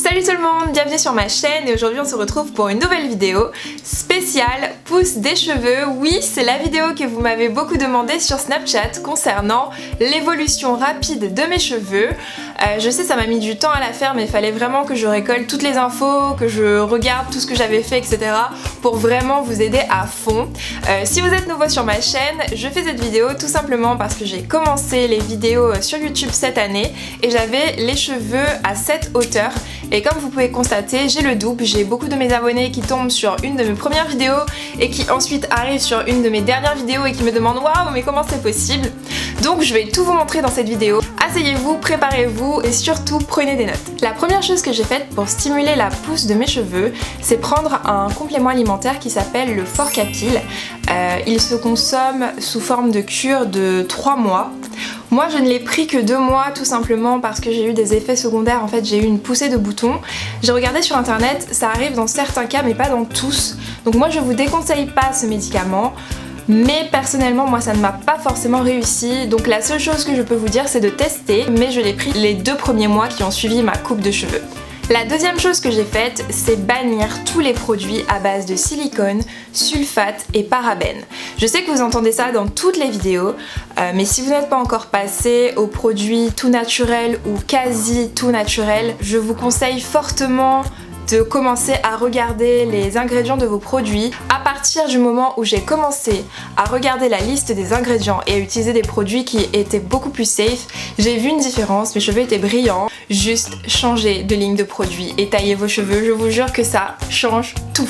Salut tout le monde, bienvenue sur ma chaîne et aujourd'hui on se retrouve pour une nouvelle vidéo spéciale pousse des cheveux. Oui, c'est la vidéo que vous m'avez beaucoup demandé sur Snapchat concernant l'évolution rapide de mes cheveux. Je sais ça m'a mis du temps à la faire mais il fallait vraiment que je récolte toutes les infos, que je regarde tout ce que j'avais fait etc. pour vraiment vous aider à fond. Si vous êtes nouveau sur ma chaîne, je fais cette vidéo tout simplement parce que j'ai commencé les vidéos sur YouTube cette année et j'avais les cheveux à cette hauteur. Et comme vous pouvez constater, j'ai le double, j'ai beaucoup de mes abonnés qui tombent sur une de mes premières vidéos et qui ensuite arrivent sur une de mes dernières vidéos et qui me demandent waouh mais comment c'est possible. Donc je vais tout vous montrer dans cette vidéo. Asseyez-vous, préparez-vous et surtout prenez des notes. La première chose que j'ai faite pour stimuler la pousse de mes cheveux, c'est prendre un complément alimentaire qui s'appelle le Forcapil. Il se consomme sous forme de cure de 3 mois. Moi je ne l'ai pris que 2 mois tout simplement parce que j'ai eu des effets secondaires, en fait j'ai eu une poussée de boutons. J'ai regardé sur internet, ça arrive dans certains cas mais pas dans tous. Donc moi je vous déconseille pas ce médicament. Mais personnellement moi ça ne m'a pas forcément réussi, donc la seule chose que je peux vous dire c'est de tester, mais je l'ai pris les 2 premiers mois qui ont suivi ma coupe de cheveux. La deuxième chose que j'ai faite, c'est bannir tous les produits à base de silicone, sulfate et parabènes. Je sais que vous entendez ça dans toutes les vidéos, mais si vous n'êtes pas encore passé aux produits tout naturels ou quasi tout naturels, je vous conseille fortement de commencer à regarder les ingrédients de vos produits. À partir du moment où j'ai commencé à regarder la liste des ingrédients et à utiliser des produits qui étaient beaucoup plus safe, j'ai vu une différence, mes cheveux étaient brillants. Juste changez de ligne de produit et taillez vos cheveux, je vous jure que ça change tout.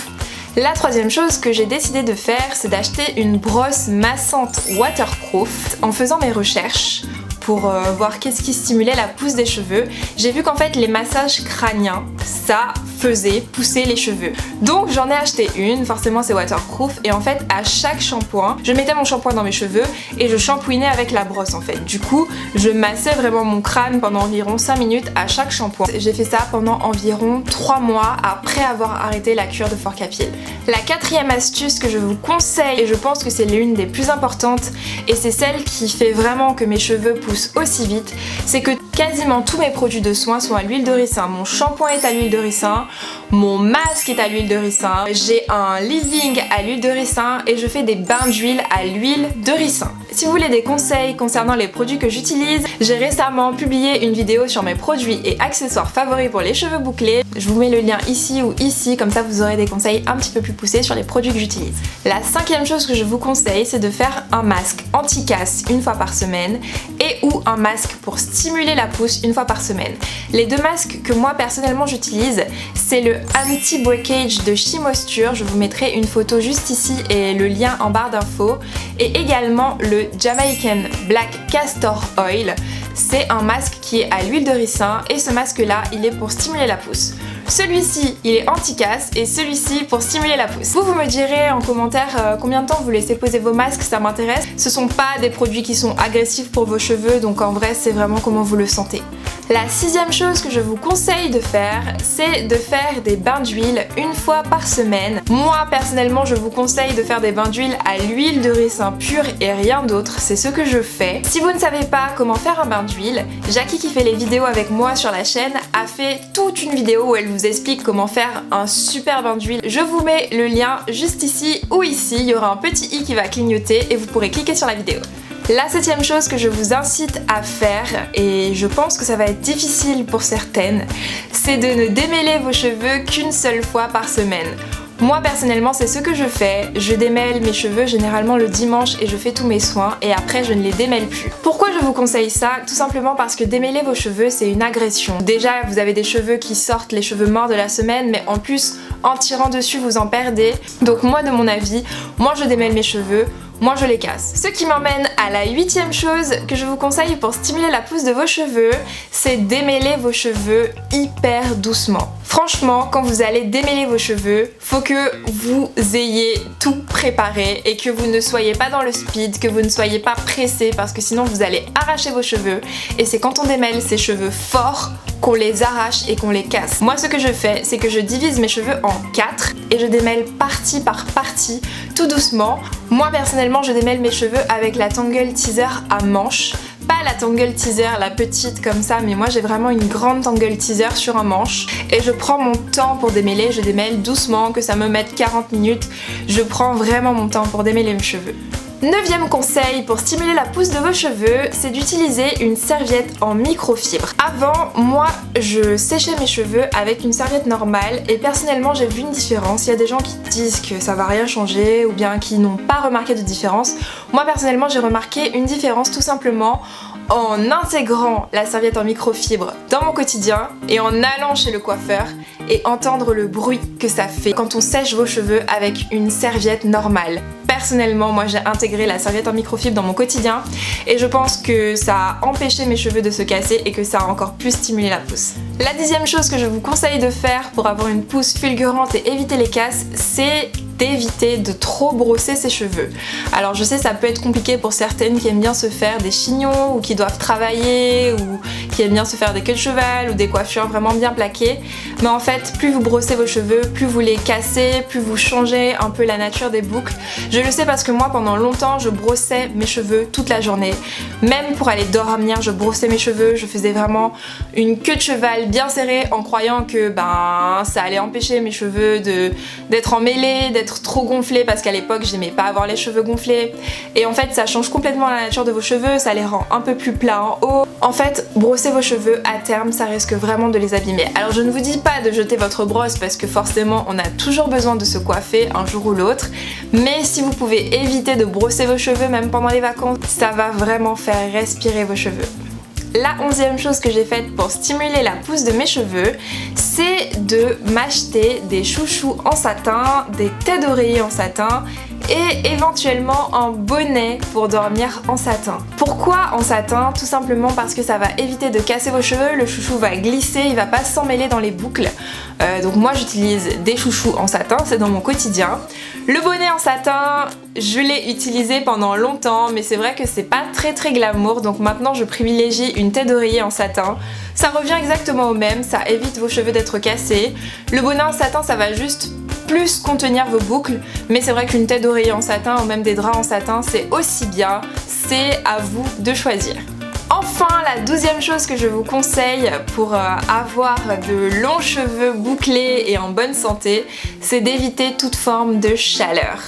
La troisième chose que j'ai décidé de faire, c'est d'acheter une brosse massante waterproof. En faisant mes recherches pour voir qu'est-ce qui stimulait la pousse des cheveux, j'ai vu qu'en fait les massages crâniens, ça faisait pousser les cheveux. Donc j'en ai acheté une, forcément c'est waterproof, et en fait à chaque shampoing, je mettais mon shampoing dans mes cheveux et je shampouinais avec la brosse en fait. Du coup, je massais vraiment mon crâne pendant environ 5 minutes à chaque shampoing. J'ai fait ça pendant environ 3 mois après avoir arrêté la cure de Forcapil. La quatrième astuce que je vous conseille, et je pense que c'est l'une des plus importantes, et c'est celle qui fait vraiment que mes cheveux poussent aussi vite, c'est que quasiment tous mes produits de soins sont à l'huile de ricin. Mon shampoing est à l'huile de ricin, mon masque est à l'huile de ricin, j'ai un leave-in à l'huile de ricin et je fais des bains d'huile à l'huile de ricin. Si vous voulez des conseils concernant les produits que j'utilise, j'ai récemment publié une vidéo sur mes produits et accessoires favoris pour les cheveux bouclés. Je vous mets le lien ici ou ici, comme ça vous aurez des conseils un petit peu plus poussés sur les produits que j'utilise. La cinquième chose que je vous conseille, c'est de faire un masque anti-casse une fois par semaine et ou un masque pour stimuler la pousse une fois par semaine. Les deux masques que moi personnellement j'utilise, c'est le anti-breakage de Shimosture, je vous mettrai une photo juste ici et le lien en barre d'infos, et également le Jamaican Black Castor Oil. C'est un masque qui est à l'huile de ricin et ce masque là il est pour stimuler la pousse. Celui-ci il est anti-casse et celui-ci pour stimuler la pousse. Vous me direz en commentaire combien de temps vous laissez poser vos masques, ça m'intéresse. Ce sont pas des produits qui sont agressifs pour vos cheveux, donc en vrai c'est vraiment comment vous le sentez. La sixième chose que je vous conseille de faire, c'est de faire des bains d'huile une fois par semaine. Moi personnellement je vous conseille de faire des bains d'huile à l'huile de ricin pure et rien d'autre, c'est ce que je fais. Si vous ne savez pas comment faire un bain d'huile, Jackie qui fait les vidéos avec moi sur la chaîne a fait toute une vidéo où elle vous explique comment faire un super bain d'huile. Je vous mets le lien juste ici ou ici, il y aura un petit i qui va clignoter et vous pourrez cliquer sur la vidéo. La septième chose que je vous incite à faire, et je pense que ça va être difficile pour certaines, c'est de ne démêler vos cheveux qu'une seule fois par semaine. Moi personnellement c'est ce que je fais, je démêle mes cheveux généralement le dimanche et je fais tous mes soins et après je ne les démêle plus. Pourquoi je vous conseille ça? Tout simplement parce que démêler vos cheveux c'est une agression. Déjà vous avez des cheveux qui sortent, les cheveux morts de la semaine, mais en plus en tirant dessus vous en perdez. Donc moi de mon avis, moi je démêle mes cheveux, moi je les casse. Ce qui m'emmène à la huitième chose que je vous conseille pour stimuler la pousse de vos cheveux, c'est démêler vos cheveux hyper doucement. Franchement, quand vous allez démêler vos cheveux, faut que vous ayez tout préparé et que vous ne soyez pas dans le speed, que vous ne soyez pas pressé parce que sinon vous allez arracher vos cheveux et c'est quand on démêle ces cheveux forts qu'on les arrache et qu'on les casse. Moi ce que je fais, c'est que je divise mes cheveux en 4 et je démêle partie par partie tout doucement. Moi personnellement je démêle mes cheveux avec la Tangle Teezer à manches pas la tangle teaser, la petite comme ça, mais moi j'ai vraiment une grande tangle teaser sur un manche. Et je prends mon temps pour démêler, je démêle doucement, que ça me mette 40 minutes. Je prends vraiment mon temps pour démêler mes cheveux. 9e conseil pour stimuler la pousse de vos cheveux, c'est d'utiliser une serviette en microfibre. Avant, moi, je séchais mes cheveux avec une serviette normale et personnellement, j'ai vu une différence. Il y a des gens qui disent que ça va rien changer ou bien qui n'ont pas remarqué de différence. Moi, personnellement, j'ai remarqué une différence tout simplement en intégrant la serviette en microfibre dans mon quotidien et en allant chez le coiffeur et entendre le bruit que ça fait quand on sèche vos cheveux avec une serviette normale. Personnellement, moi j'ai intégré la serviette en microfibre dans mon quotidien et je pense que ça a empêché mes cheveux de se casser et que ça a encore plus stimulé la pousse. La 10e chose que je vous conseille de faire pour avoir une pousse fulgurante et éviter les casses, c'est d'éviter de trop brosser ses cheveux. Alors je sais ça peut être compliqué pour certaines qui aiment bien se faire des chignons ou qui doivent travailler ou qui aiment bien se faire des queues de cheval ou des coiffures vraiment bien plaquées, mais en fait plus vous brossez vos cheveux, plus vous les cassez, plus vous changez un peu la nature des boucles. Je le sais parce que moi pendant longtemps je brossais mes cheveux toute la journée, même pour aller dormir je brossais mes cheveux, je faisais vraiment une queue de cheval bien serrée en croyant que ça allait empêcher mes cheveux d'être emmêlés, d'être trop gonflés parce qu'à l'époque j'aimais pas avoir les cheveux gonflés et en fait ça change complètement la nature de vos cheveux, ça les rend un peu plus plats en haut. En fait brosser vos cheveux à terme ça risque vraiment de les abîmer. Alors je ne vous dis pas de jeter votre brosse parce que forcément on a toujours besoin de se coiffer un jour ou l'autre, mais si vous pouvez éviter de brosser vos cheveux même pendant les vacances, ça va vraiment faire respirer vos cheveux. La 11e chose que j'ai faite pour stimuler la pousse de mes cheveux, c'est de m'acheter des chouchous en satin, des têtes d'oreiller en satin et éventuellement un bonnet pour dormir en satin. Pourquoi en satin? Tout simplement parce que ça va éviter de casser vos cheveux, le chouchou va glisser, il va pas s'emmêler dans les boucles. Donc moi j'utilise des chouchous en satin, c'est dans mon quotidien. Le bonnet en satin, je l'ai utilisé pendant longtemps, mais c'est vrai que c'est pas très glamour, donc maintenant je privilégie une tête d'oreiller en satin. Ça revient exactement au même, ça évite vos cheveux d'être cassés. Le bonnet en satin, ça va juste plus contenir vos boucles, mais c'est vrai qu'une tête d'oreiller en satin ou même des draps en satin, c'est aussi bien, c'est à vous de choisir. Enfin, la 12e chose que je vous conseille pour avoir de longs cheveux bouclés et en bonne santé, c'est d'éviter toute forme de chaleur.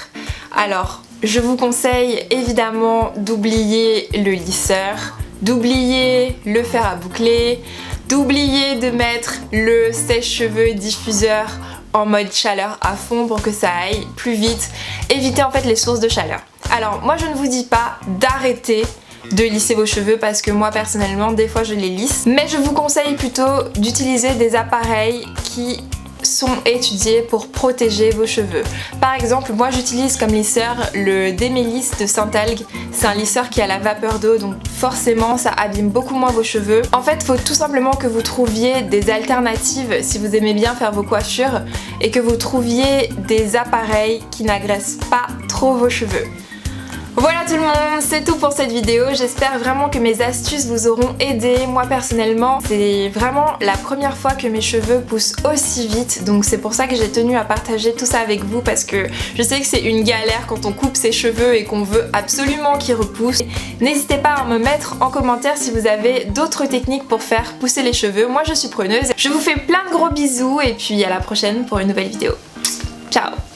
Alors, je vous conseille évidemment d'oublier le lisseur, d'oublier le fer à boucler, d'oublier de mettre le sèche-cheveux diffuseur en mode chaleur à fond pour que ça aille plus vite. Évitez en fait les sources de chaleur. Alors, moi je ne vous dis pas d'arrêter de lisser vos cheveux parce que moi personnellement des fois je les lisse, mais je vous conseille plutôt d'utiliser des appareils qui sont étudiés pour protéger vos cheveux. Par exemple, moi j'utilise comme lisseur le Démélis de Saint-Algue. C'est un lisseur qui a la vapeur d'eau, donc forcément ça abîme beaucoup moins vos cheveux. En fait, il faut tout simplement que vous trouviez des alternatives si vous aimez bien faire vos coiffures et que vous trouviez des appareils qui n'agressent pas trop vos cheveux. Voilà tout le monde, c'est tout pour cette vidéo. J'espère vraiment que mes astuces vous auront aidé. Moi personnellement, c'est vraiment la première fois que mes cheveux poussent aussi vite, donc c'est pour ça que j'ai tenu à partager tout ça avec vous parce que je sais que c'est une galère quand on coupe ses cheveux et qu'on veut absolument qu'ils repoussent. N'hésitez pas à me mettre en commentaire si vous avez d'autres techniques pour faire pousser les cheveux. Moi je suis preneuse. Je vous fais plein de gros bisous et puis à la prochaine pour une nouvelle vidéo. Ciao!